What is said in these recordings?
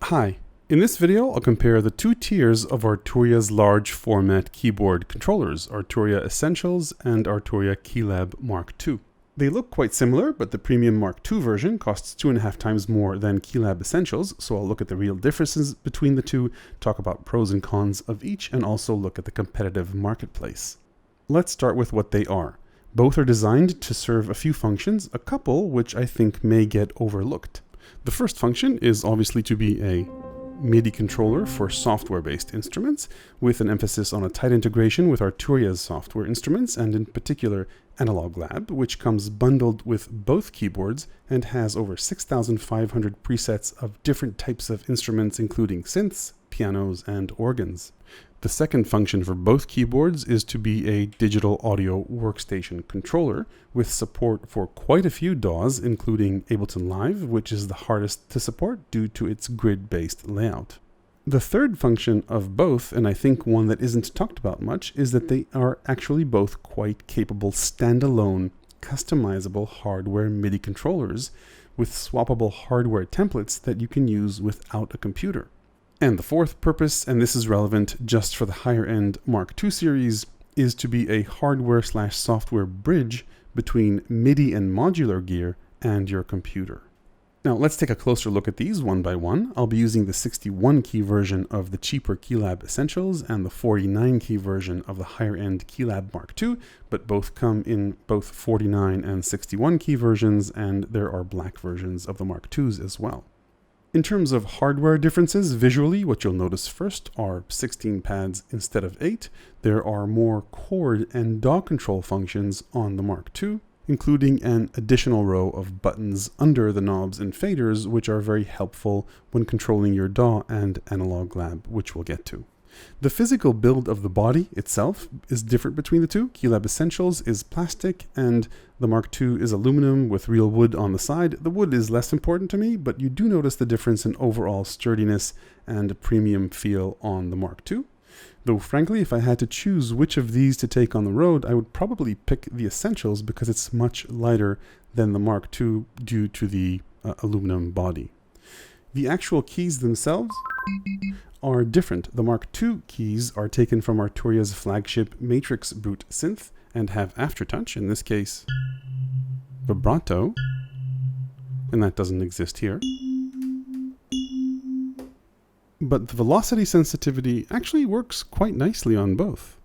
Hi, in this video I'll compare the two tiers of Arturia's large format keyboard controllers, Arturia Essentials and Arturia KeyLab MK2. They look quite similar, but the premium Mark II version costs 2.5 times more than KeyLab Essentials, so I'll look at the real differences between the two, talk about pros and cons of each, and also look at the competitive marketplace. Let's start with what they are. Both are designed to serve a few functions, a couple which I think may get overlooked. The first function is obviously to be a MIDI controller for software-based instruments, with an emphasis on a tight integration with Arturia's software instruments, and in particular Analog Lab, which comes bundled with both keyboards and has over 6,500 presets of different types of instruments, including synths, pianos, and organs. The second function for both keyboards is to be a digital audio workstation controller with support for quite a few DAWs, including Ableton Live, which is the hardest to support due to its grid-based layout. The third function of both, and I think one that isn't talked about much, is that they are actually both quite capable standalone, customizable hardware MIDI controllers with swappable hardware templates that you can use without a computer. And the fourth purpose, and this is relevant just for the higher end Mark II series, is to be a hardware/software bridge between MIDI and modular gear and your computer. Now let's take a closer look at these one by one. I'll be using the 61 key version of the cheaper KeyLab Essentials and the 49 key version of the higher end KeyLab Mark II, but both come in both 49 and 61 key versions, and there are black versions of the Mark IIs as well. In terms of hardware differences, visually, what you'll notice first are 16 pads instead of 8. There are more chord and DAW control functions on the Mark II, including an additional row of buttons under the knobs and faders, which are very helpful when controlling your DAW and Analog Lab, which we'll get to. The physical build of the body itself is different between the two. KeyLab Essentials is plastic and the Mark II is aluminum with real wood on the side. The wood is less important to me, but you do notice the difference in overall sturdiness and premium feel on the Mark II. Though frankly, if I had to choose which of these to take on the road, I would probably pick the Essentials because it's much lighter than the Mark II due to the aluminum body. The actual keys themselves are different. The Mark II keys are taken from Arturia's flagship Matrix Brute synth and have aftertouch, in this case vibrato, and that doesn't exist here. But the velocity sensitivity actually works quite nicely on both.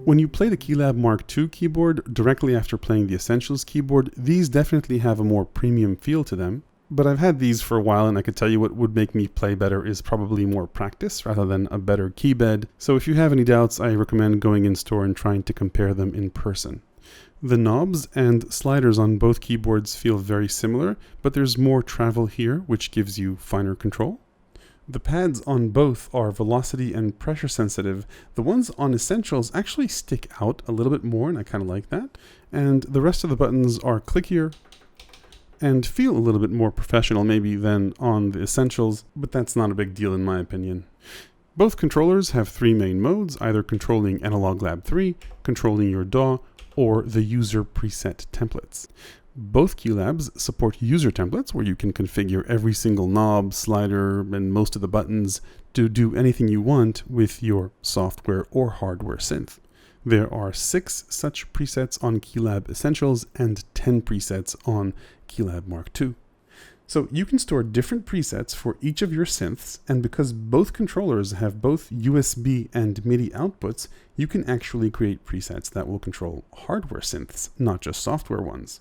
When you play the KeyLab Mark II keyboard directly after playing the Essentials keyboard, these definitely have a more premium feel to them. But I've had these for a while, and I could tell you what would make me play better is probably more practice rather than a better key bed. So if you have any doubts, I recommend going in store and trying to compare them in person. The knobs and sliders on both keyboards feel very similar, but there's more travel here, which gives you finer control. The pads on both are velocity and pressure sensitive. The ones on Essentials actually stick out a little bit more, and I kind of like that. And the rest of the buttons are clickier and feel a little bit more professional maybe than on the Essentials, but that's not a big deal in my opinion. Both controllers have three main modes, either controlling Analog Lab 3, controlling your DAW, or the user preset templates. Both KeyLabs support user templates where you can configure every single knob, slider, and most of the buttons to do anything you want with your software or hardware synth. There are 6 such presets on KeyLab Essentials and 10 presets on KeyLab Mark II. So you can store different presets for each of your synths, and because both controllers have both USB and MIDI outputs, you can actually create presets that will control hardware synths, not just software ones.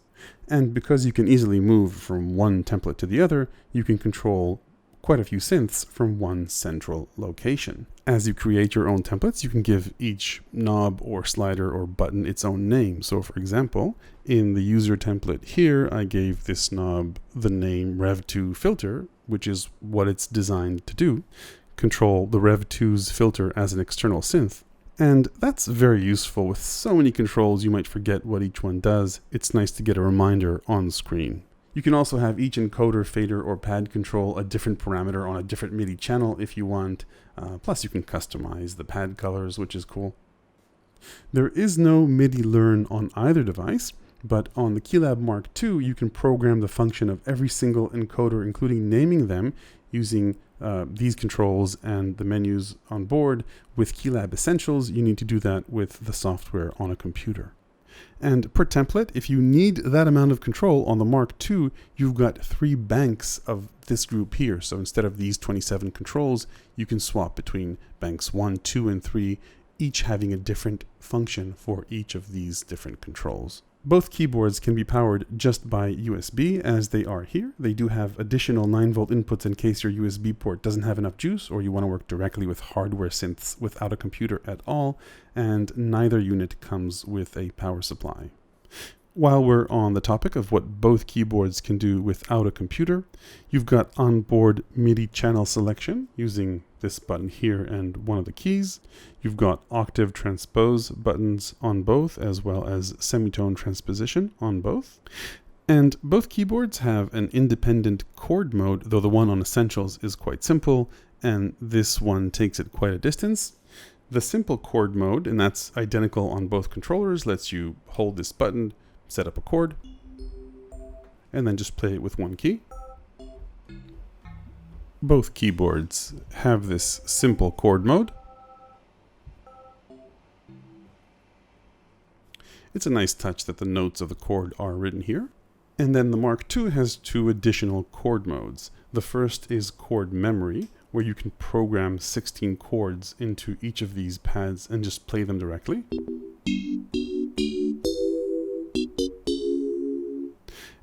And because you can easily move from one template to the other, you can control quite a few synths from one central location. As you create your own templates, you can give each knob or slider or button its own name. So for example, in the user template here, I gave this knob the name Rev2 filter, which is what it's designed to do, control the Rev2's filter as an external synth. And that's very useful. With so many controls, you might forget what each one does. It's nice to get a reminder on screen. You can also have each encoder, fader, or pad control a different parameter on a different MIDI channel if you want. Plus you can customize the pad colors, which is cool. There is no MIDI learn on either device, but on the KeyLab Mark II, you can program the function of every single encoder, including naming them using these controls and the menus on board. With KeyLab Essentials, you need to do that with the software on a computer. And per template, if you need that amount of control on the Mark II, you've got 3 banks of this group here. So instead of these 27 controls, you can swap between banks 1, 2, and 3, each having a different function for each of these different controls. Both keyboards can be powered just by USB, as they are here. They do have additional 9-volt inputs in case your USB port doesn't have enough juice or you want to work directly with hardware synths without a computer at all, and neither unit comes with a power supply. While we're on the topic of what both keyboards can do without a computer, you've got onboard MIDI channel selection using this button here and one of the keys. You've got octave transpose buttons on both, as well as semitone transposition on both. And both keyboards have an independent chord mode, though the one on Essentials is quite simple, and this one takes it quite a distance. The simple chord mode, and that's identical on both controllers, lets you hold this button, set up a chord, and then just play it with one key. Both keyboards have this simple chord mode. It's a nice touch that the notes of the chord are written here. And then the Mark II has 2 additional chord modes. The first is chord memory, where you can program 16 chords into each of these pads and just play them directly.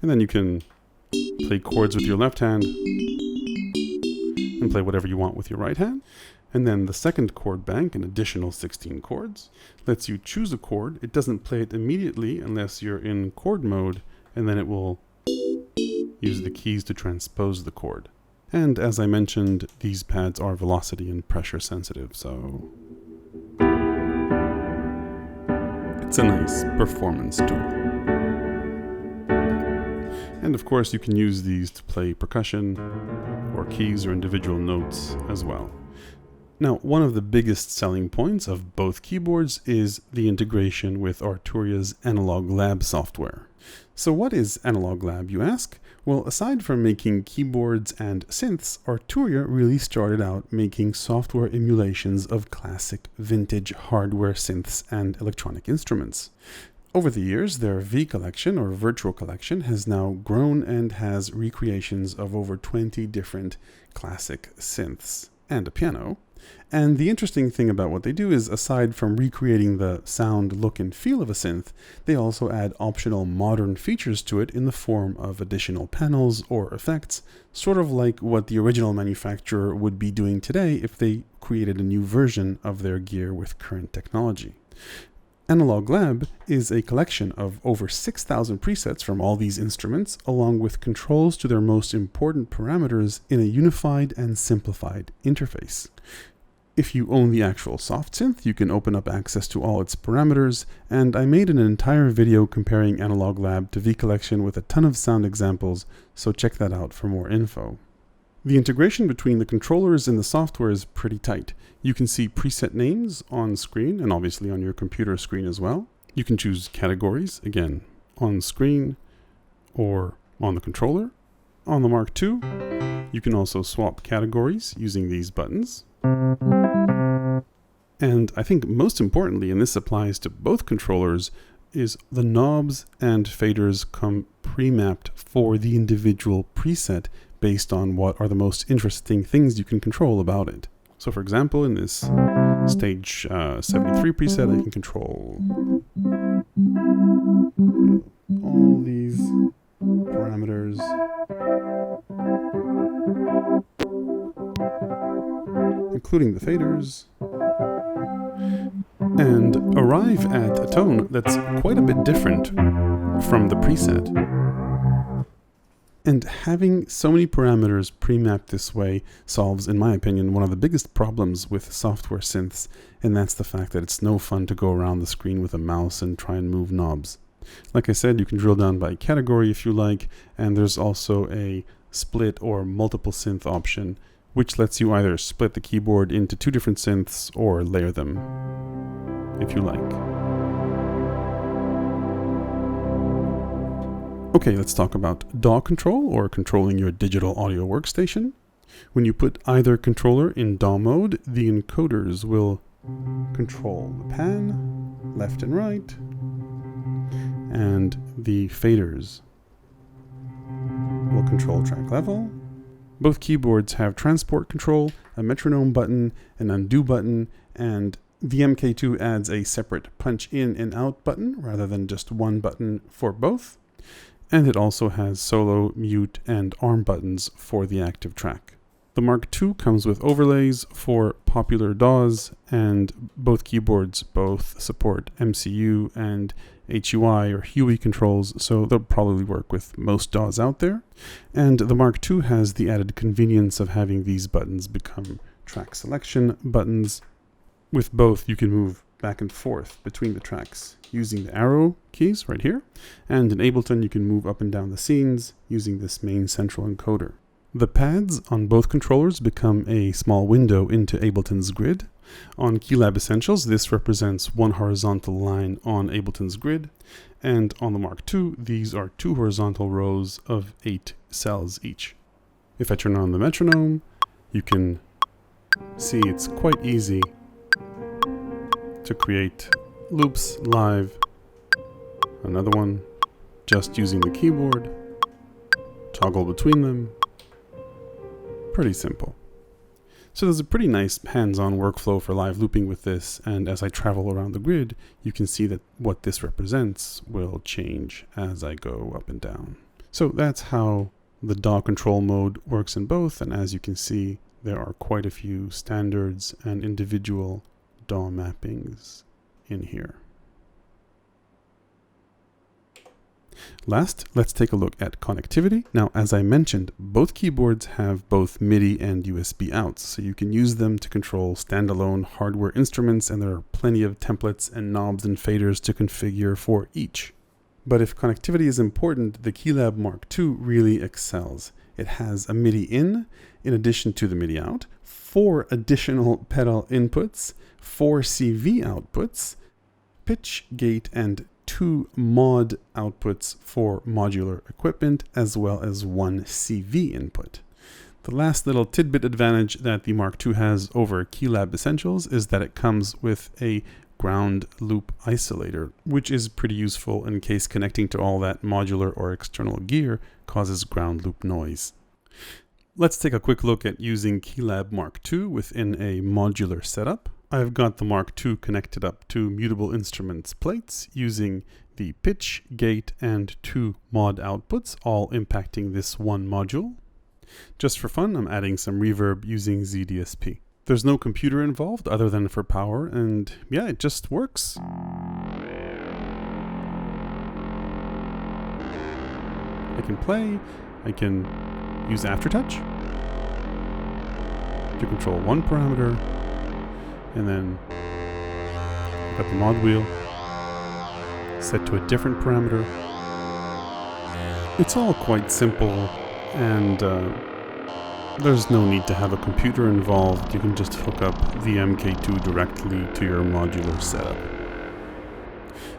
And then you can play chords with your left hand and play whatever you want with your right hand. And then the second chord bank, an additional 16 chords, lets you choose a chord. It doesn't play it immediately unless you're in chord mode, and then it will use the keys to transpose the chord. And as I mentioned, these pads are velocity and pressure sensitive, so it's a nice performance tool. And of course, you can use these to play percussion or keys or individual notes as well. Now, one of the biggest selling points of both keyboards is the integration with Arturia's Analog Lab software. So what is Analog Lab, you ask? Well, aside from making keyboards and synths, Arturia really started out making software emulations of classic vintage hardware synths and electronic instruments. Over the years, their V collection, or virtual collection, has now grown and has recreations of over 20 different classic synths and a piano. And the interesting thing about what they do is, aside from recreating the sound, look, and feel of a synth, they also add optional modern features to it in the form of additional panels or effects, sort of like what the original manufacturer would be doing today if they created a new version of their gear with current technology. Analog Lab is a collection of over 6,000 presets from all these instruments, along with controls to their most important parameters in a unified and simplified interface. If you own the actual soft synth, you can open up access to all its parameters, and I made an entire video comparing Analog Lab to V Collection with a ton of sound examples, so check that out for more info. The integration between the controllers and the software is pretty tight. You can see preset names on screen and obviously on your computer screen as well. You can choose categories, again, on screen or on the controller. On the Mark II, you can also swap categories using these buttons. And I think most importantly, and this applies to both controllers, is the knobs and faders come pre-mapped for the individual preset based on what are the most interesting things you can control about it. So for example, in this stage 73 preset, I can control all these parameters. Including the faders, and arrive at a tone that's quite a bit different from the preset. And having so many parameters pre-mapped this way solves, in my opinion, one of the biggest problems with software synths, and that's the fact that it's no fun to go around the screen with a mouse and try and move knobs. Like I said, you can drill down by category if you like, and there's also a split or multiple synth option, which lets you either split the keyboard into two different synths or layer them, if you like. Okay, let's talk about DAW control, or controlling your digital audio workstation. When you put either controller in DAW mode, the encoders will control the pan, left and right, and the faders will control track level. Both keyboards have transport control, a metronome button, an undo button, and the MK2 adds a separate punch in and out button rather than just one button for both. And it also has solo, mute, and arm buttons for the active track. The Mark II comes with overlays for popular DAWs, and both keyboards both support MCU and HUI or HUI controls, so they'll probably work with most DAWs out there. And the Mark II has the added convenience of having these buttons become track selection buttons. With both, you can move back and forth between the tracks using the arrow keys right here, and in Ableton you can move up and down the scenes using this main central encoder. The pads on both controllers become a small window into Ableton's grid. On KeyLab Essentials, this represents one horizontal line on Ableton's grid, and on the Mark II, these are two horizontal rows of 8 cells each. If I turn on the metronome, you can see it's quite easy to create loops live. Another one, just using the keyboard, toggle between them. Pretty simple. So there's a pretty nice hands-on workflow for live looping with this, and as I travel around the grid, you can see that what this represents will change as I go up and down. So that's how the DAW control mode works in both, and as you can see, there are quite a few standards and individual DAW mappings in here. Last, let's take a look at connectivity. Now, as I mentioned, both keyboards have both MIDI and USB outs, so you can use them to control standalone hardware instruments, and there are plenty of templates and knobs and faders to configure for each. But if connectivity is important, the KeyLab Mark II really excels. It has a MIDI in addition to the MIDI out, 4 additional pedal inputs, 4 CV outputs, pitch, gate, and 2 mod outputs for modular equipment, as well as 1 CV input. The last little tidbit advantage that the Mark II has over KeyLab Essentials is that it comes with a ground loop isolator, which is pretty useful in case connecting to all that modular or external gear causes ground loop noise. Let's take a quick look at using KeyLab Mark II within a modular setup. I've got the Mark II connected up to mutable instruments plates using the pitch, gate, and 2 mod outputs, all impacting this one module. Just for fun, I'm adding some reverb using ZDSP. There's no computer involved other than for power, and yeah, it just works. I can play, I can use Aftertouch to control one parameter, and then got the mod wheel set to a different parameter. It's all quite simple, and there's no need to have a computer involved. You can just hook up the MK2 directly to your modular setup.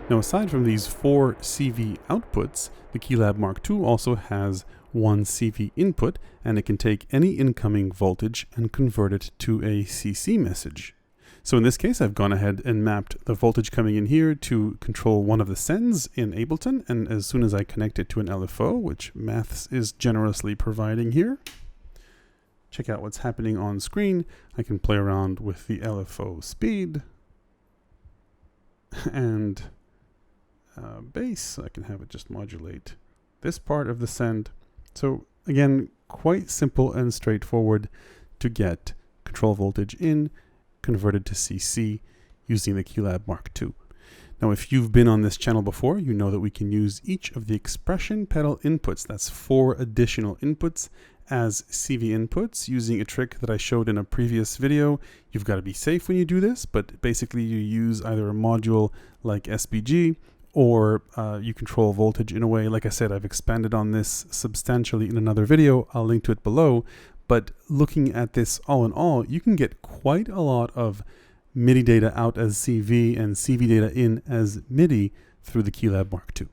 Now, aside from these 4 CV outputs, the KeyLab Mark II also has 1 CV input, and it can take any incoming voltage and convert it to a CC message. So in this case, I've gone ahead and mapped the voltage coming in here to control one of the sends in Ableton, and as soon as I connect it to an LFO, which Maths is generously providing here, check out what's happening on screen. I can play around with the LFO speed and bass. I can have it just modulate this part of the send. So again, quite simple and straightforward to get control voltage in converted to CC using the KeyLab Mark II. Now, if you've been on this channel before, you know that we can use each of the expression pedal inputs, that's 4 additional inputs, as CV inputs using a trick that I showed in a previous video. You've got to be safe when you do this, but basically you use either a module like SBG or you control voltage in a way. Like I said, I've expanded on this substantially in another video. I'll link to it below. But looking at this all in all, you can get quite a lot of MIDI data out as CV and CV data in as MIDI through the KeyLab Mark II.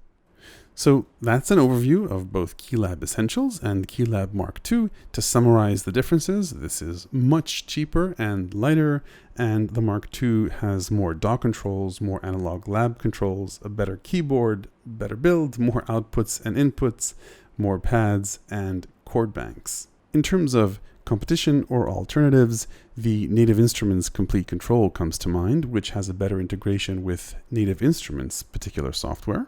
So that's an overview of both KeyLab Essentials and KeyLab Mark II. To summarize the differences, this is much cheaper and lighter, and the Mark II has more DAW controls, more analog lab controls, a better keyboard, better build, more outputs and inputs, more pads, and chord banks. In terms of competition or alternatives, the Native Instruments Complete Control comes to mind, which has a better integration with Native Instruments' particular software.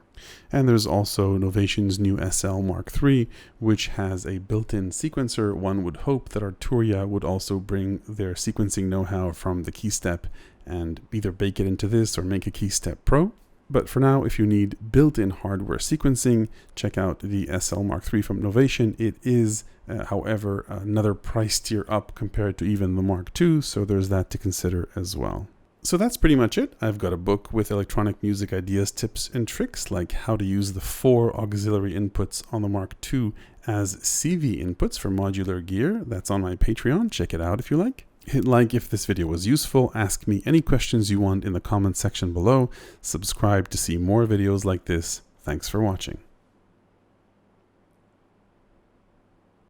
And there's also Novation's new SL Mark III, which has a built-in sequencer. One would hope that Arturia would also bring their sequencing know-how from the KeyStep and either bake it into this or make a KeyStep Pro. But for now, if you need built-in hardware sequencing, check out the SL Mark III from Novation. It is, however, another price tier up compared to even the Mark II, so there's that to consider as well. So that's pretty much it. I've got a book with electronic music ideas, tips, and tricks, like how to use the 4 auxiliary inputs on the Mark II as CV inputs for modular gear. That's on my Patreon. Check it out if you like. Hit like if this video was useful. Ask me any questions you want in the comment section below. Subscribe to see more videos like this. Thanks for watching.